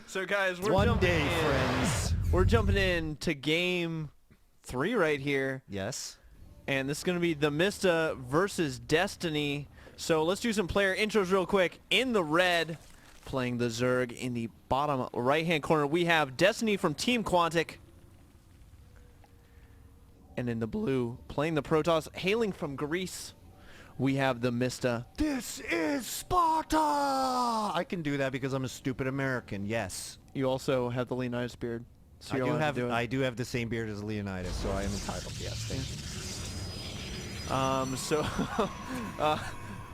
So guys, we're One jumping day, in. friends. We're jumping in to game 3 right here. Yes. And this is going to be TheMista versus Destiny. So let's do some player intros real quick. In the red, playing the Zerg. In the bottom right-hand corner, we have Destiny from Team Quantic. And in the blue, playing the Protoss, hailing from Greece, we have TheMista. This is Sparta! I can do that because I'm a stupid American, yes. You also have the Leonidas beard. So you're allowed to do it. I do have the same beard as Leonidas, so I am entitled, yes, thank you. So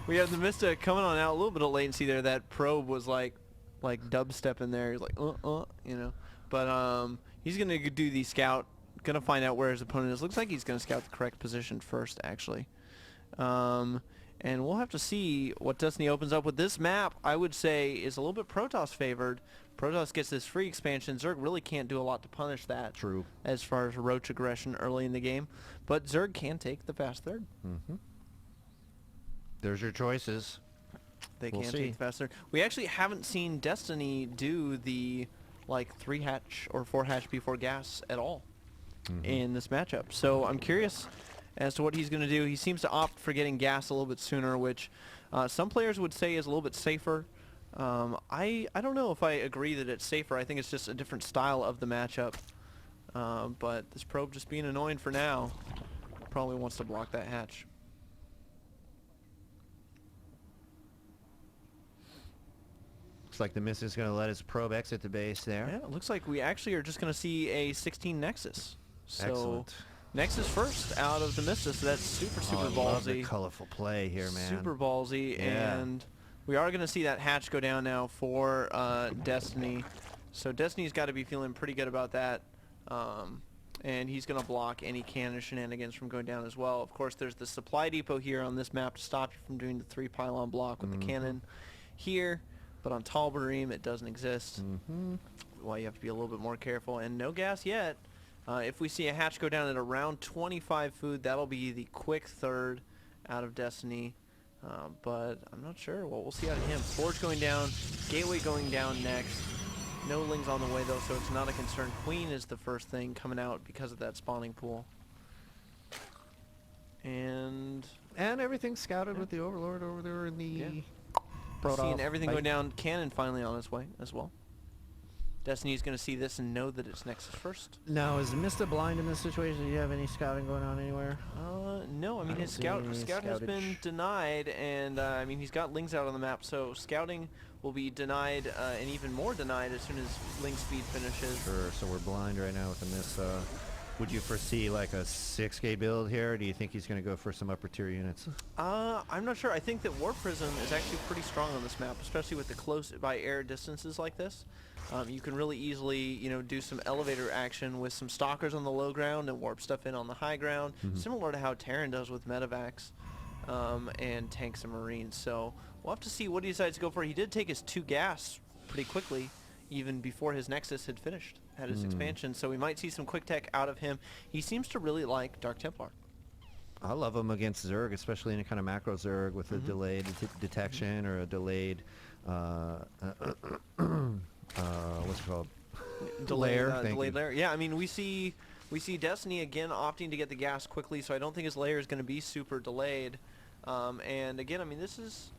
we have TheMista coming on out. A little bit of latency there. That probe was like dubstep in there. He's like, you know. But he's going to do the scout. Going to find out where his opponent is. Looks like he's going to scout the correct position first, actually. And we'll have to see what Destiny opens up with. This map, I would say, is a little bit Protoss favored. Protoss gets this free expansion. Zerg really can't do a lot to punish that. True. As far as roach aggression early in the game. But Zerg can take the fast third. Mm-hmm. There's your choices. They can take the fast third. We actually haven't seen Destiny do the 3 hatch or 4 hatch before gas at all in this matchup. So I'm curious as to what he's going to do. He seems to opt for getting gas a little bit sooner, which some players would say is a little bit safer. I don't know if I agree that it's safer. I think it's just a different style of the matchup. But this probe just being annoying for now. Probably wants to block that hatch. Looks like TheMista is going to let his probe exit the base there. Yeah, it looks like we actually are just going to see a 16 Nexus. So excellent. Nexus first out of TheMista, so that's super I ballsy. love the colorful play here, man. Super ballsy, yeah. And we are going to see that hatch go down now for Destiny. So Destiny's got to be feeling pretty good about that. And he's going to block any cannon shenanigans from going down as well. Of course, there's the supply depot here on this map to stop you from doing the 3 pylon block with the cannon here. But on Tal'Barim, it doesn't exist. Well, you have to be a little bit more careful. And no gas yet. If we see a hatch go down at around 25 food, that'll be the quick third out of Destiny. But I'm not sure. Well, we'll see out of him. Forge going down. Gateway going down next. No Lings on the way, though, so it's not a concern. Queen is the first thing coming out because of that spawning pool. And everything's scouted with the Overlord over there in the... Seeing everything go down. Cannon finally on its way as well. Destiny's going to see this and know that it's Nexus first. Now, is Mista blind in this situation? Do you have any scouting going on anywhere? No. I mean, his scout has been denied, and I mean, he's got Lings out on the map, so scouting will be denied and even more denied as soon as Ling speed finishes. Sure. So we're blind right now with the Mista. Would you foresee like a 6K build here, or do you think he's going to go for some upper tier units? I'm not sure. I think that War Prism is actually pretty strong on this map, especially with the close by air distances like this. You can really easily, do some elevator action with some stalkers on the low ground and warp stuff in on the high ground, similar to how Terran does with medevacs and tanks and marines. So we'll have to see what he decides to go for. He did take his 2 gas pretty quickly, even before his Nexus had finished, had his expansion. So we might see some quick tech out of him. He seems to really like Dark Templar. I love him against Zerg, especially in a kind of macro Zerg with a delayed detection or a delayed, what's it called? Delayed layer. Yeah, I mean, we see Destiny again opting to get the gas quickly, so I don't think his layer is going to be super delayed. And again, I mean, this is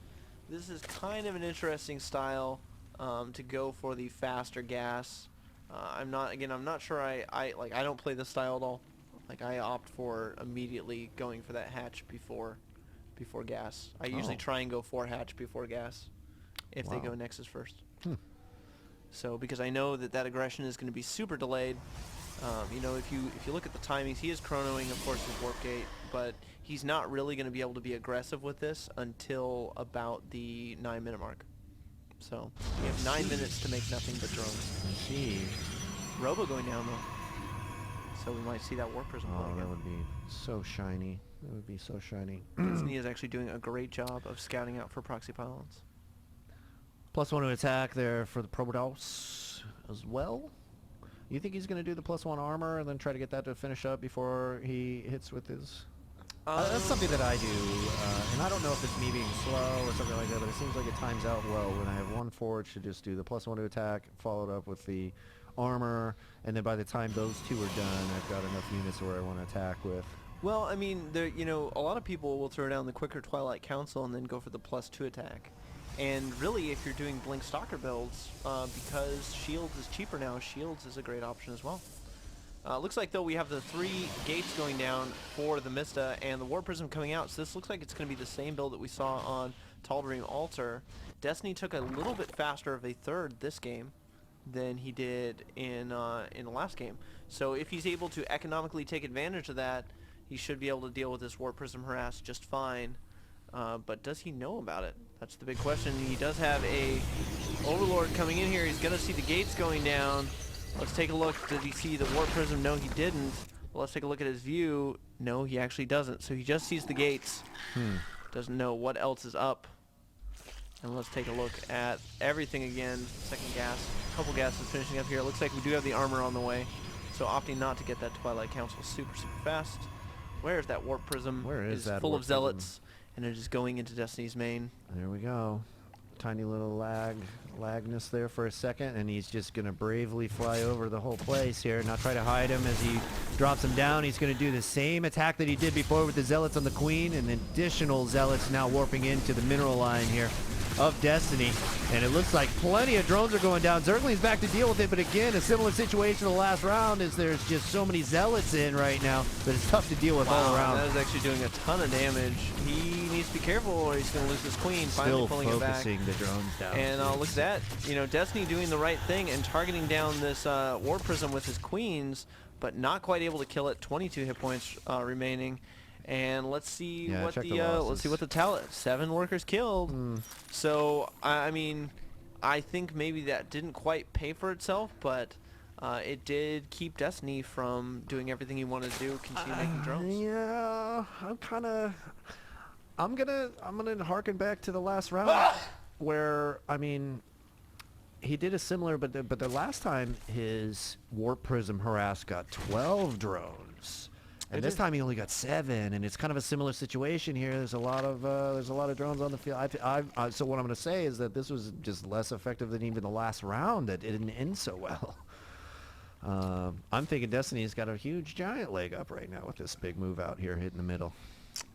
kind of an interesting style to go for the faster gas. I'm not sure I don't play this style at all. Like, I opt for immediately going for that hatch before gas. I usually try and go 4 hatch before gas if they go Nexus first. So because I know that aggression is going to be super delayed. If you look at the timings, he is chronoing, of course, his warp gate, but he's not really going to be able to be aggressive with this until about the 9-minute mark. So we have 9 minutes to make nothing but drones. Gee. Robo going down though. So we might see that Warp Prism play again. That would be so shiny. That would be so shiny. Disney is actually doing a great job of scouting out for proxy pylons. +1 to attack there for the Probodos as well. You think he's going to do the +1 armor and then try to get that to finish up before he hits with his That's something that I do, and I don't know if it's me being slow or something like that, but it seems like it times out well when I have one forward should just do the +1 to attack, followed up with the armor, and then by the time those two are done, I've got enough units where I want to attack with. Well, I mean, there, you know, a lot of people will throw down the quicker Twilight Council and then go for the +2 attack. And really, if you're doing Blink Stalker builds, because Shields is cheaper now, Shields is a great option as well. Looks like, though, we have the 3 gates going down for the TheMista and the War Prism coming out, so this looks like it's going to be the same build that we saw on Tal'Darim Altar. Destiny took a little bit faster of a third this game than he did in the last game. So if he's able to economically take advantage of that, he should be able to deal with this War Prism harass just fine. But does he know about it? That's the big question. He does have a Overlord coming in here. He's going to see the gates going down. Let's take a look. Did he see the War Prism? No, he didn't. Well, let's take a look at his view. No, he actually doesn't. So he just sees the gates. Doesn't know what else is up. And let's take a look at everything again. Second gas. A couple gases finishing up here. It looks like we do have the armor on the way. So opting not to get that Twilight Council super fast. Where's that Warp Prism? Where is that full Warp of Zealots. And it is going into Destiny's main. There we go. Tiny little lagness there for a second, and he's just going to bravely fly over the whole place here, not try to hide him as he drops him down. He's going to do the same attack that he did before with the Zealots on the Queen, and additional Zealots now warping into the mineral line here of Destiny. And it looks like plenty of drones are going down. Zergling's back to deal with it, but again, a similar situation to the last round is there's just so many Zealots in right now that it's tough to deal with all around. That is actually doing a ton of damage. He needs to be careful or he's going to lose his Queen. Finally pulling it back. Still focusing the drones down. And look at that. You know, Destiny doing the right thing and targeting down this War Prism with his Queens, but not quite able to kill it. 22 hit points remaining. And let's see what the talent. 7 workers killed. So I mean, I think maybe that didn't quite pay for itself, but it did keep Destiny from doing everything he wanted to do, continue making drones. Yeah, I'm gonna harken back to the last round where, I mean, he did a similar, but the last time his Warp Prism harass got 12 drones. And this time he only got 7, and it's kind of a similar situation here. There's a lot of drones on the field. So what I'm going to say is that this was just less effective than even the last round. That it didn't end so well. I'm thinking Destiny's got a huge giant leg up right now with this big move out here hitting the middle.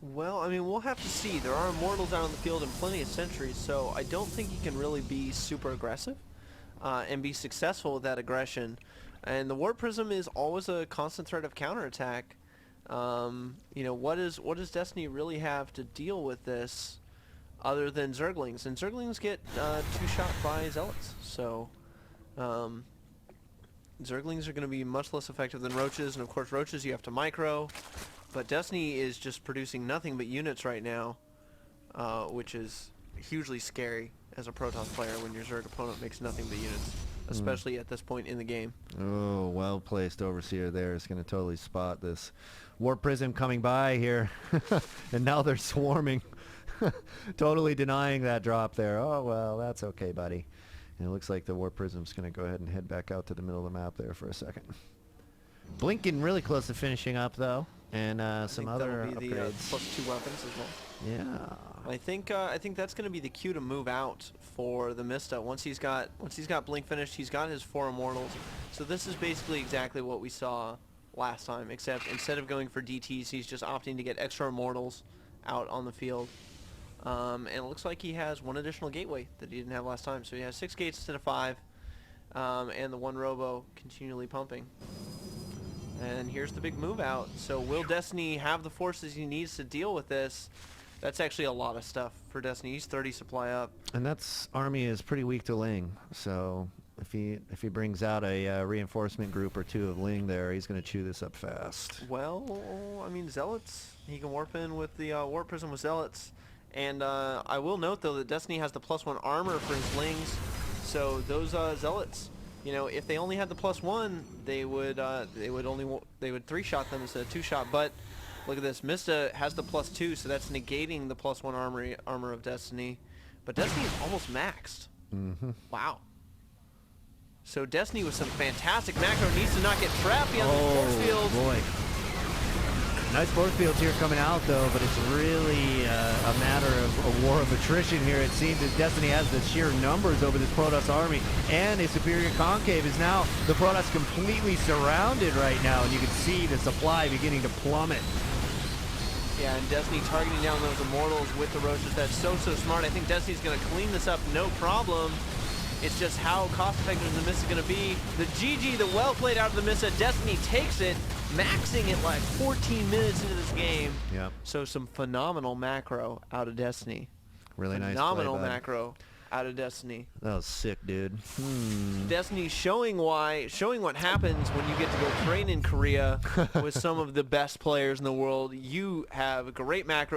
Well, I mean, we'll have to see. There are Immortals out on the field and plenty of sentries, so I don't think he can really be super aggressive and be successful with that aggression. And the Warp Prism is always a constant threat of counterattack. You know, what does Destiny really have to deal with this other than Zerglings? And Zerglings get 2-shot by Zealots, so Zerglings are going to be much less effective than Roaches, and of course Roaches you have to micro, but Destiny is just producing nothing but units right now, which is hugely scary as a Protoss player when your Zerg opponent makes nothing but units, especially at this point in the game. Oh, well-placed Overseer there is going to totally spot this Warp Prism coming by here. And now they're swarming. Totally denying that drop there. Oh, well, that's okay, buddy. And it looks like the Warp Prism's going to go ahead and head back out to the middle of the map there for a second. Blink getting really close to finishing up, though. And some other upgrades. The +2 weapons as well. Yeah. I think that's going to be the cue to move out for the TheMista. Once he's got Blink finished, he's got his 4 Immortals. So this is basically exactly what we saw last time, except instead of going for DTs, he's just opting to get extra Immortals out on the field. And it looks like he has 1 additional gateway that he didn't have last time. So he has 6 gates instead of 5, and the 1 Robo continually pumping. And here's the big move out. So will Destiny have the forces he needs to deal with this? That's actually a lot of stuff for Destiny. He's 30 supply up. And that's army is pretty weak to Ling. So if he brings out a reinforcement group or 2 of Ling there, he's going to chew this up fast. Well, I mean, Zealots. He can warp in with the Warp Prism with Zealots. And I will note, though, that Destiny has the +1 armor for his Lings. So those Zealots, you know, if they only had the +1, they would 3-shot them instead of 2-shot. But look at this, TheMista has the +2, so that's negating the +1 armor of Destiny. But Destiny is almost maxed. Wow. So Destiny with some fantastic macro needs to not get trapped beyond the force field. Boy. Nice force fields here coming out, though, but it's really a matter of a war of attrition here. It seems that Destiny has the sheer numbers over this Protoss army, and a superior concave is now the Protoss completely surrounded right now, and you can see the supply beginning to plummet. Yeah, and Destiny targeting down those Immortals with the Roaches. That's so smart. I think Destiny's going to clean this up no problem. It's just how cost-effective the Mist is going to be. The GG, the well played out of the Mist. Destiny takes it, maxing it like 14 minutes into this game. Yep. So some phenomenal macro out of Destiny. Really nice play, phenomenal bud. Macro out of Destiny. That was sick, dude. Destiny showing what happens when you get to go train in Korea with some of the best players in the world. You have great macro.